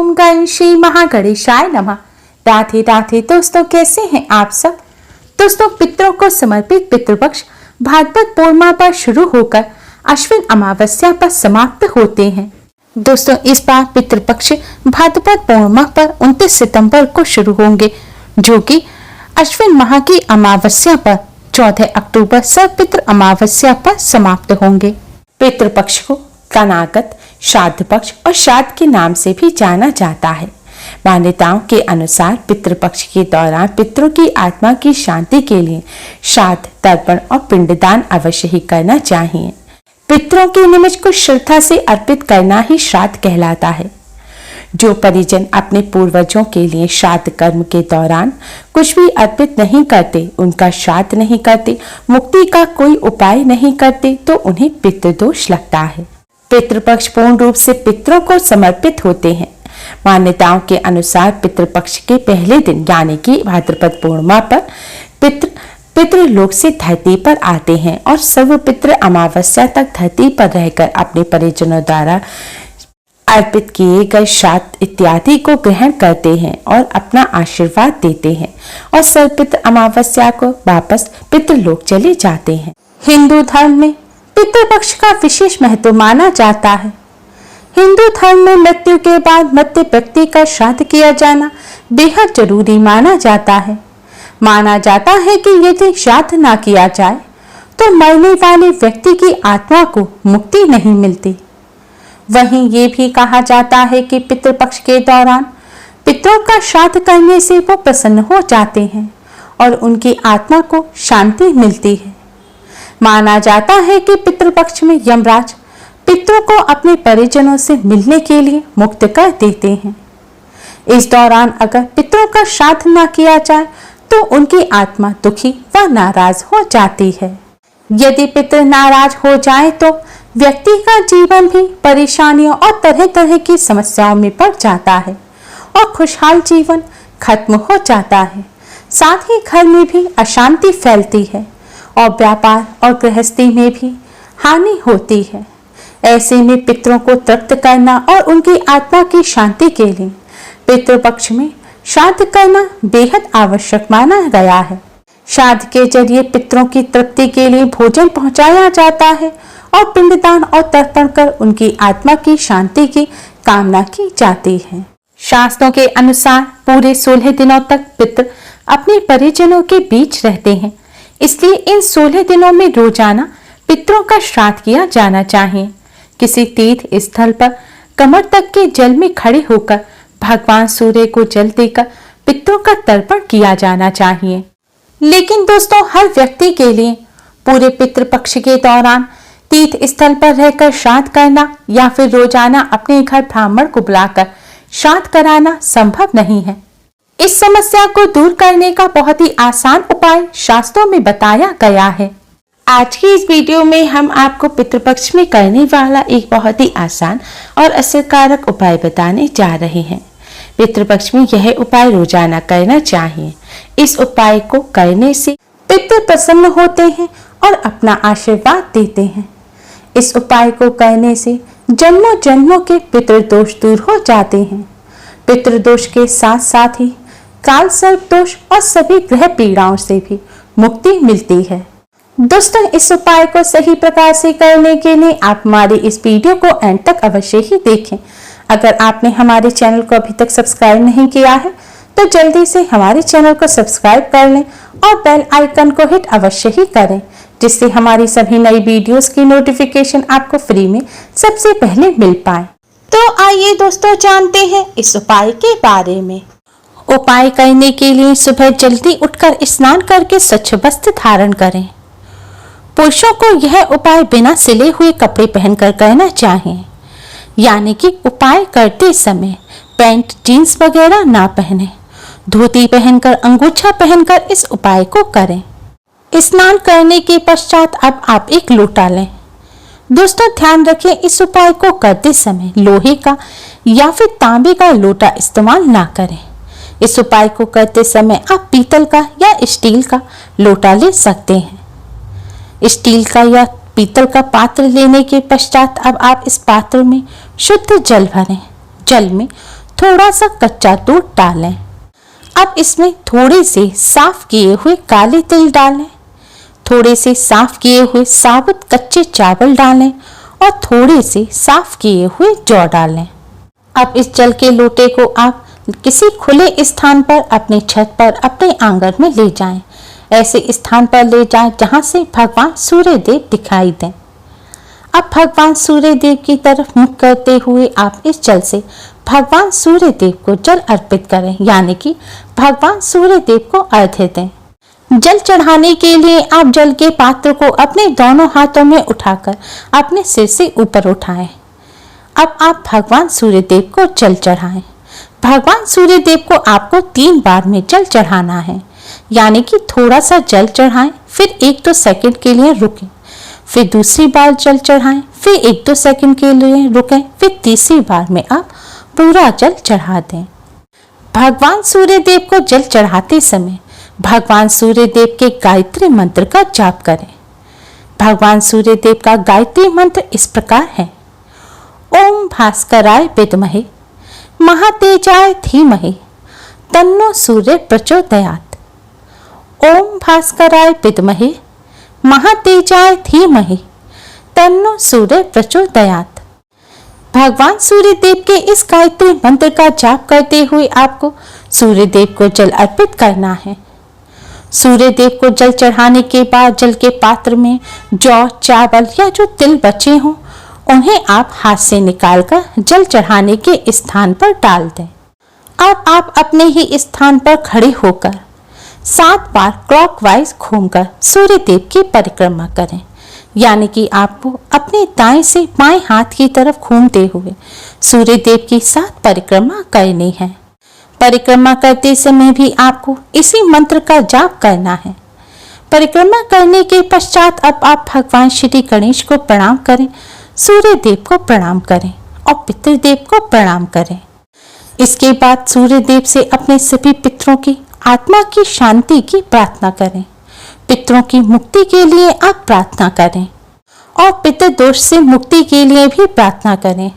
ओम गण श्री महागणेशाय नमः। राधे राधे दोस्तों, कैसे हैं आप सब। दोस्तों, पितरों को समर्पित पितृपक्ष भाद्रपद पूर्णिमा पर शुरू होकर अश्विन अमावस्या पर समाप्त होते हैं। दोस्तों, इस बार पितृपक्ष भाद्रपद पूर्णिमा पर 29 सितंबर को शुरू होंगे, जो कि अश्विन माह की अमावस्या पर 14 अक्टूबर सर्वपितृ अमावस्या पर समाप्त होंगे। पितृपक्ष को कनागत, श्राद्ध पक्ष और श्राद्ध के नाम से भी जाना जाता है। मान्यताओं के अनुसार पितृपक्ष के दौरान पितरों की आत्मा की शांति के लिए श्राद्ध, तर्पण और पिंडदान अवश्य ही करना चाहिए। पितरों के निमित्त को श्रद्धा से अर्पित करना ही श्राद्ध कहलाता है। जो परिजन अपने पूर्वजों के लिए श्राद्ध कर्म के दौरान कुछ भी अर्पित नहीं करते, उनका श्राद्ध नहीं करते, मुक्ति का कोई उपाय नहीं करते, तो उन्हें पितृदोष लगता है। पितृपक्ष पूर्ण रूप से पितरों को समर्पित होते हैं। मान्यताओं के अनुसार पितृपक्ष के पहले दिन यानी कि भाद्रपद पूर्णिमा पर पितृलोक से धरती पर आते हैं और सर्व पितृ अमावस्या तक धरती पर रहकर अपने परिजनों द्वारा अर्पित किए गए श्राद्ध इत्यादि को ग्रहण करते हैं और अपना आशीर्वाद देते हैं और सर्वपितृ अमावस्या को वापस पितृलोक चले जाते हैं। हिंदू धर्म में पितृपक्ष का विशेष महत्व माना जाता है। हिंदू धर्म में मृत्यु के बाद मृत व्यक्ति का श्राद्ध किया जाना बेहद जरूरी माना जाता है। माना जाता है कि यदि श्राद्ध ना किया जाए तो मरने वाले व्यक्ति की आत्मा को मुक्ति नहीं मिलती। वहीं ये भी कहा जाता है कि पितृपक्ष के दौरान पितरों का श्राद्ध करने से वो प्रसन्न हो जाते हैं और उनकी आत्मा को शांति मिलती है। माना जाता है कि पितृपक्ष में यमराज पितरों को अपने परिजनों से मिलने के लिए मुक्त कर देते हैं। इस दौरान अगर पितरों का श्राद्ध न किया जाए तो उनकी आत्मा दुखी व नाराज हो जाती है। यदि पितर नाराज हो जाए तो व्यक्ति का जीवन भी परेशानियों और तरह तरह की समस्याओं में पड़ जाता है और खुशहाल जीवन खत्म हो जाता है। साथ ही घर में भी अशांति फैलती है और व्यापार और गृहस्थी में भी हानि होती है। ऐसे में पितरों को तृप्त करना और उनकी आत्मा की शांति के लिए पितृपक्ष में श्राद्ध करना बेहद आवश्यक माना गया है। श्राद्ध के जरिए पितरों की तृप्ति के लिए भोजन पहुंचाया जाता है और पिंडदान और तर्पण कर उनकी आत्मा की शांति की कामना की जाती है। शास्त्रों के अनुसार पूरे 16 दिनों तक पितर अपने परिजनों के बीच रहते हैं, इसलिए इन 16 दिनों में रोजाना पितरों का श्राद्ध किया जाना चाहिए। किसी तीर्थ स्थल पर कमर तक के जल में खड़े होकर भगवान सूर्य को जल देकर पितरों का तर्पण किया जाना चाहिए। लेकिन दोस्तों, हर व्यक्ति के लिए पूरे पितृपक्ष के दौरान तीर्थ स्थल पर रहकर श्राद्ध करना या फिर रोजाना अपने घर ब्राह्मण को बुलाकर श्राद्ध कराना संभव नहीं है। इस समस्या को दूर करने का बहुत ही आसान उपाय शास्त्रों में बताया गया है। आज की इस वीडियो में हम आपको पितृपक्ष में करने वाला एक बहुत ही आसान और असरकारक उपाय बताने जा रहे हैं। पितृपक्ष में यह उपाय रोजाना करना चाहिए। इस उपाय को करने से पितृ प्रसन्न होते हैं और अपना आशीर्वाद देते हैं। इस उपाय को करने से जन्मों जन्मों के पितृदोष दूर हो जाते हैं। पितृदोष के साथ साथ ही काल सर्प दोष और सभी ग्रह पीड़ाओं से भी मुक्ति मिलती है। दोस्तों, इस उपाय को सही प्रकार से करने के लिए आप हमारी इस वीडियो को एंड तक अवश्य ही देखें। अगर आपने हमारे चैनल को अभी तक सब्सक्राइब नहीं किया है तो जल्दी से हमारे चैनल को सब्सक्राइब कर लें और बेल आइकन को हिट अवश्य ही करें, जिससे हमारी सभी नई वीडियोस की नोटिफिकेशन आपको फ्री में सबसे पहले मिल पाए। तो आइए दोस्तों, जानते हैं इस उपाय के बारे में। उपाय करने के लिए सुबह जल्दी उठकर स्नान करके स्वच्छ वस्त्र धारण करें। पुरुषों को यह उपाय बिना सिले हुए कपड़े पहनकर करना चाहिए, यानी कि उपाय करते समय पैंट, जीन्स वगैरह ना पहने। धोती पहनकर, अंगूछा पहनकर इस उपाय को करें। स्नान करने के पश्चात अब आप एक लोटा लें। दोस्तों, ध्यान रखें, इस उपाय को करते समय लोहे का या फिर तांबे का लोटा इस्तेमाल ना करें। इस उपाय को करते समय आप पीतल का या स्टील का लोटा ले सकते हैं। स्टील का या पीतल का पात्र लेने के पश्चात अब आप इस पात्र में शुद्ध जल भरें। जल में थोड़ा सा कच्चा दूध डालें। अब इसमें थोड़े से साफ किए हुए काले तिल डालें, थोड़े से साफ किए हुए साबुत कच्चे चावल डालें और थोड़े से साफ किए हुए जौ डालें। अब इस जल के लोटे को आप किसी खुले स्थान पर, अपनी छत पर, अपने आंगन में ले जाएं। ऐसे स्थान पर ले जाएं जहां से भगवान सूर्य देव दिखाई दें। अब भगवान सूर्य देव की तरफ मुख करते हुए आप इस जल से भगवान सूर्य देव को जल अर्पित करें, यानी कि भगवान सूर्य देव को अर्घ्य दें। जल चढ़ाने के लिए आप जल के पात्र को अपने दोनों हाथों में उठाकर अपने सिर से ऊपर उठाएं। अब आप भगवान सूर्य देव को जल चढ़ाएं। भगवान सूर्य देव को आपको 3 बार में जल चढ़ाना है, यानी कि थोड़ा सा जल चढ़ाएं, फिर 1-2 सेकंड के लिए रुकें, फिर दूसरी बार जल चढ़ाएं, फिर 1-2 सेकंड के लिए रुकें, फिर तीसरी बार में आप पूरा जल चढ़ा दें। भगवान सूर्य देव को जल चढ़ाते समय भगवान सूर्य देव के गायत्री मंत्र का जाप करें। भगवान सूर्य देव का गायत्री मंत्र इस प्रकार है: ओम भास्कराय विद्महे महातेजाय धीमहि तन्नो सूर्य प्रचोदयात्। ओम भास्कराय विद्महे महातेजाय धीमहि तन्नो सूर्य प्रचोदयात्। भगवान सूर्य देव के इस गायत्री मंत्र का जाप करते हुए आपको सूर्य देव को जल अर्पित करना है। सूर्य देव को जल चढ़ाने के बाद जल के पात्र में जौ, चावल या जो तिल बचे हों उन्हें आप हाथ से निकालकर जल चढ़ाने के स्थान पर डाल दें। अब आप अपने ही स्थान पर खड़े होकर 7 बार क्लॉकवाइज घूमकर सूर्य देव की परिक्रमा करें, यानी कि आपको अपने दाएं से बाएं हाथ की तरफ घूमते हुए सूर्य देव की 7 परिक्रमा करनी है। परिक्रमा करते समय भी आपको इसी मंत्र का जाप करना है। परिक्रमा करने के पश्चात अब आप भगवान श्री गणेश को प्रणाम करें, सूर्य देव को प्रणाम करें और पितृदेव को प्रणाम करें। इसके बाद सूर्य देव से अपने सभी पितरों की आत्मा की शांति की प्रार्थना करें। पितरों की मुक्ति के लिए आप प्रार्थना करें और पितृदोष से मुक्ति के लिए भी प्रार्थना करें।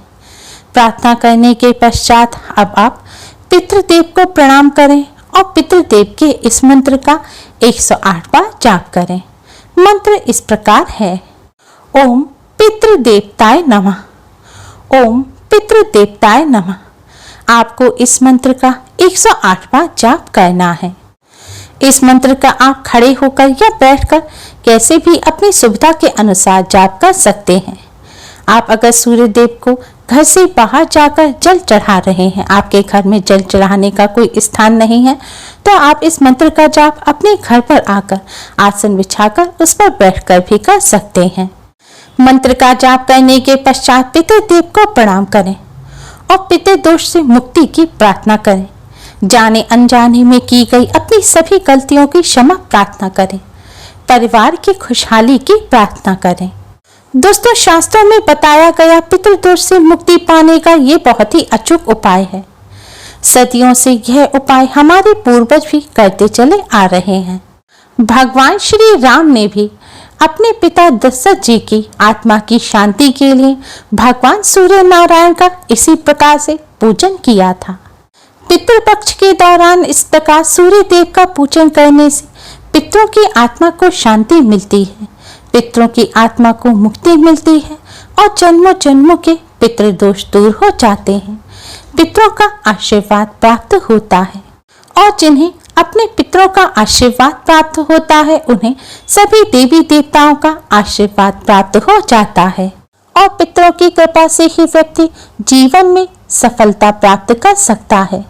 प्रार्थना करने के पश्चात अब आप पितृदेव को प्रणाम करें और पितृदेव के इस मंत्र का 108 बार जाप करें। मंत्र इस प्रकार है: ओम पितृदेवताय नमः, ओम पितृदेवताय नमः। आपको इस मंत्र का 108 बार जाप करना है। इस मंत्र का आप खड़े होकर या बैठकर कैसे भी अपनी सुविधा के अनुसार जाप कर सकते हैं। आप अगर सूर्य देव को घर से बाहर जाकर जल चढ़ा रहे हैं, आपके घर में जल चढ़ाने का कोई स्थान नहीं है, तो आप इस मंत्र का जाप अपने घर पर आकर आसन बिछाकर उस पर बैठकर भी कर सकते हैं। मंत्र का जाप करने के पश्चात पितृदेव को प्रणाम करें और पितृदोष से मुक्ति की प्रार्थना करें। जाने अनजाने में की गई अपनी सभी गलतियों की क्षमा प्रार्थना करें। परिवार की खुशहाली की प्रार्थना करें। दोस्तों, शास्त्रों में बताया गया पितृदोष से मुक्ति पाने का ये बहुत ही अचूक उपाय है। सदियों से यह उपाय हमारे पूर्वज भी करते चले आ रहे हैं। भगवान श्री राम ने भी अपने पिता दशरथ जी की आत्मा की शांति के लिए भगवान सूर्य नारायण का इसी प्रकार से पूजन किया था। पितृपक्ष के दौरान इस प्रकार सूर्य देव का पूजन करने से पितरों की आत्मा को शांति मिलती है, पितरों की आत्मा को मुक्ति मिलती है और जन्मों जन्मों के पितृदोष दूर हो जाते हैं। पितरों का आशीर्वाद प्राप्त होता है और जिन्हें अपने पितरों का आशीर्वाद प्राप्त होता है उन्हें सभी देवी देवताओं का आशीर्वाद प्राप्त हो जाता है और पितरों की कृपा से ही व्यक्ति जीवन में सफलता प्राप्त कर सकता है।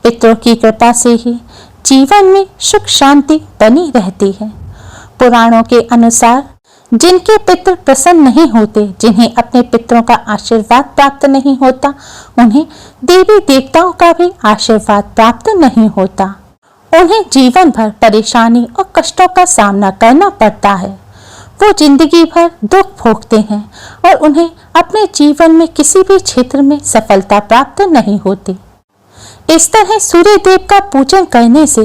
पितरों की कृपा से ही जीवन में सुख शांति बनी रहती है। पुराणों के अनुसार जिनके पितृ प्रसन्न नहीं होते, जिन्हें अपने पितरों का आशीर्वाद प्राप्त नहीं होता, उन्हें देवी देवताओं का भी आशीर्वाद प्राप्त नहीं होता। उन्हें जीवन भर परेशानी और कष्टों का सामना करना पड़ता है। वो जिंदगी भर दुख भोगते हैं और उन्हें अपने जीवन में किसी भी क्षेत्र में सफलता प्राप्त नहीं होती। इस तरह सूर्य देव का पूजन करने से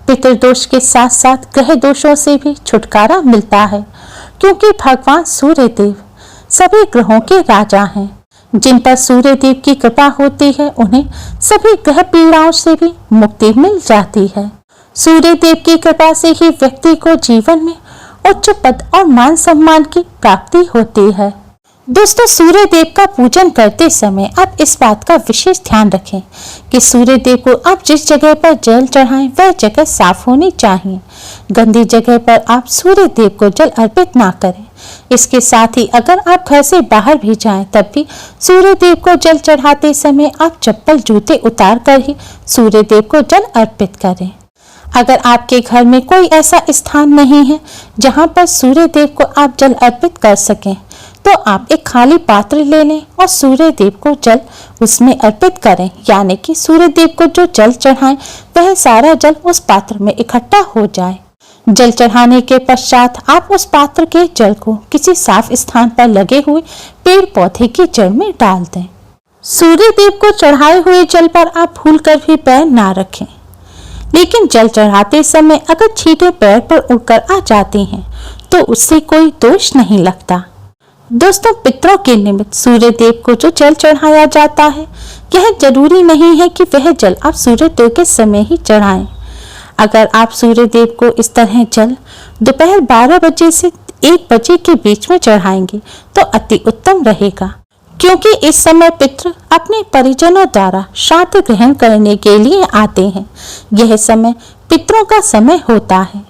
पितृदोष के साथ साथ ग्रह दोषों से भी छुटकारा मिलता है, क्योंकि भगवान सूर्य देव सभी ग्रहों के राजा हैं। जिन पर सूर्य देव की कृपा होती है उन्हें सभी ग्रह पीड़ाओं से भी मुक्ति मिल जाती है। सूर्य देव की कृपा से ही व्यक्ति को जीवन में उच्च पद और मान सम्मान की प्राप्ति होती है। दोस्तों, सूर्य देव का पूजन करते समय आप इस बात का विशेष ध्यान रखें कि सूर्य देव को आप जिस जगह पर जल चढ़ाएं वह जगह साफ होनी चाहिए। गंदी जगह पर आप सूर्य देव को जल अर्पित ना करें। इसके साथ ही अगर आप घर से बाहर भी जाएं तब भी सूर्य देव को जल चढ़ाते समय आप चप्पल जूते उतार कर ही सूर्य देव को जल अर्पित करें। अगर आपके घर में कोई ऐसा स्थान नहीं है जहां पर सूर्य देव को आप जल अर्पित कर सकें, तो आप एक खाली पात्र ले लें और सूर्य देव को जल उसमें अर्पित करें। यानी कि सूर्य देव को जो जल चढ़ाएं वह सारा जल उस पात्र में इकट्ठा हो जाए। जल चढ़ाने के पश्चात आप उस पात्र के जल को किसी साफ स्थान पर लगे हुए पेड़ पौधे की जड़ में डाल दें। सूर्य देव को चढ़ाए हुए जल पर आप भूलकर भी पैर ना रखें, लेकिन जल चढ़ाते समय अगर छींटे पैर पर उड़कर आ जाती हैं तो उससे कोई दोष नहीं लगता। दोस्तों, पितरों के निमित्त सूर्य देव को जो जल चढ़ाया जाता है यह जरूरी नहीं है कि वह जल आप सूर्य देव के समय ही चढ़ाएं। अगर आप सूर्य देव को इस तरह जल दोपहर 12 बजे से 1 बजे के बीच में चढ़ाएंगे तो अति उत्तम रहेगा, क्योंकि इस समय पितृ अपने परिजनों द्वारा श्राद्ध ग्रहण करने के लिए आते हैं। यह समय पितरों का समय होता है।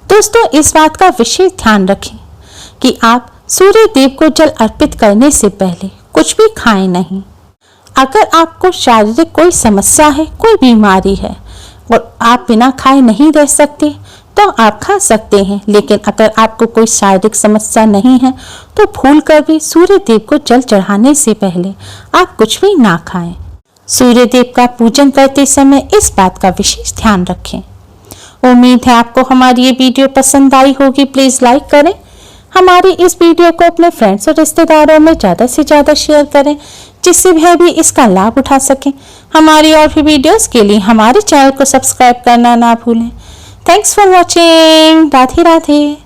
दोस्तों, इस बात का विशेष ध्यान रखें कि आप सूर्य देव को जल अर्पित करने से पहले कुछ भी खाएं नहीं। अगर आपको शारीरिक कोई समस्या है, कोई बीमारी है और आप बिना खाए नहीं रह सकते तो आप खा सकते हैं, लेकिन अगर आपको कोई शारीरिक समस्या नहीं है तो भूल कर भी सूर्य देव को जल चढ़ाने से पहले आप कुछ भी ना खाएं। सूर्य देव का पूजन करते समय इस बात का विशेष ध्यान रखें। उम्मीद है आपको हमारी ये वीडियो पसंद आई होगी। प्लीज लाइक करें, हमारी इस वीडियो को अपने फ्रेंड्स और रिश्तेदारों में ज़्यादा से ज़्यादा शेयर करें, जिससे वह भी इसका लाभ उठा सकें। हमारी और भी वीडियोस के लिए हमारे चैनल को सब्सक्राइब करना ना भूलें। Thanks for watching. Radhe Radhe.